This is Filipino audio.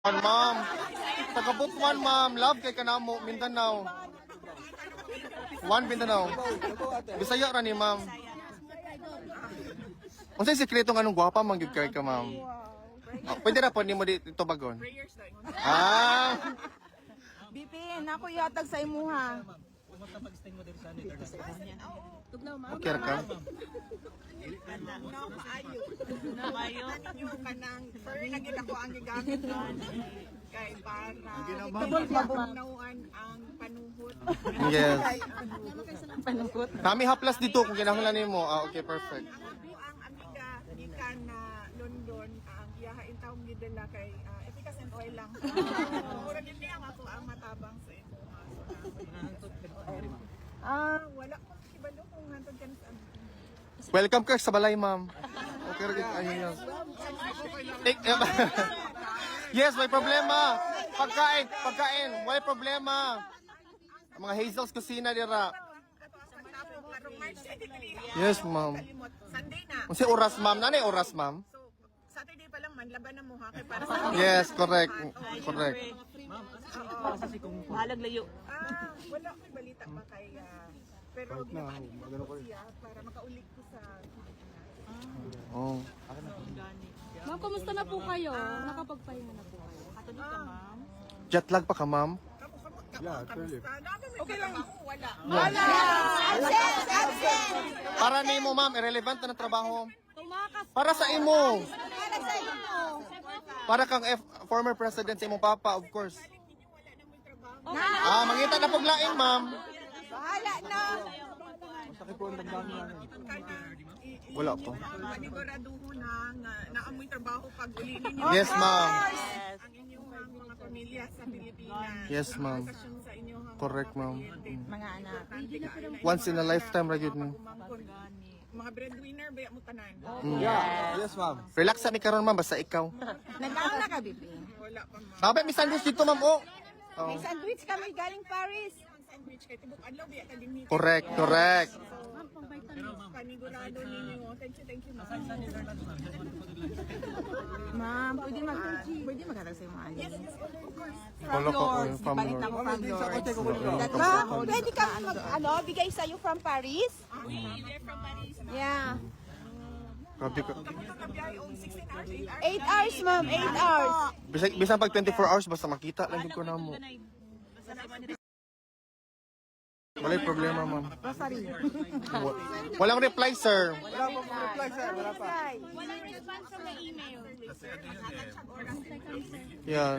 Ma'am. Taga Butuan, ma'am. Love kay kanamo, Mindanao. One Mindanao. Bisaya ra ni ma'am. Unsay sikreto nga nung gwapa man gyud kay ka, ma'am? Oh, pwede ra po nimo dito bagon. Ah. Bipin, ako yatag sa imuha. Okay ra ka. Maayo. Yung kanang fur na gid ako ang gigamit noon. Kay para mabunawan ang panuhot. Yes. Panuhot. Kami haplas dito kung kinahanglan nimo. Ah, okay, perfect. Ang amiga gikan na London ang iyahain taong gidala kay efficacy and oil lang. Mura gid niya ako ang matabang sa imo. Wala ko kibalo kung hantod kan sa Welcome ka sa balay, ma'am. Okay ra gid ayun. Yes, may problema. Pagkain, may problema. Ang mga Hazel's Kusina dira. Yes, ma'am. Sunday na. Unsa oras, ma'am? Nanay oras, ma'am? So, Saturday pa lang man, laban na mo ha. Kay para sa Yes, correct. Correct. Halag layo. wala akong balita pa kay... pero ginapaan ko siya para makaulit ko sa... Oh. Ma'am, kumusta na po kayo? Nakapagpahinga na po kayo? Katunog ka, ma'am. Jet lag pa ka, ma'am? Okay lang. Wala. Para nimo, ma'am, irrelevant na ng trabaho. Tumakas Para sa imo. Para kang former president sa imong papa, of course. Mangita na paglain, ma'am. Bahala na. Wala pa. Paniguraduho na naamoy trabaho pag uli ninyo. Yes, ma'am. Ang inyong mga pamilya sa Pilipinas. Yes, ma'am. Bakasyon sa inyong Correct, ma'am. mga anak. Once in a lifetime, ra gyud mo. Mga breadwinner, baya mo tanan. Yes, ma'am. Relax sa ni karon, ma'am, basta ikaw. Nagkaon na ka, Bipin? Wala pa, ma'am. Sabi, may sandwich dito, ma'am, oh. May sandwich kami galing Paris. Ang sandwich kay Tibok Adlaw, biya ka din dito. Correct, correct. Panigurado ninyo. Thank you, ma'am. Ma'am, pwede maghatag sa mga alis. Wala ko, from Palit ako from Lords. Ma'am, Pwede ka bigay sa'yo from Paris? Yeah. Grabe ka. 8 hours, ma'am. 8 hours. Bisan pag 24 hours, basta makita lang yung ko na mo. Walay problema, ma'am. Walang reply, sir. Walang response sa may email. Yeah.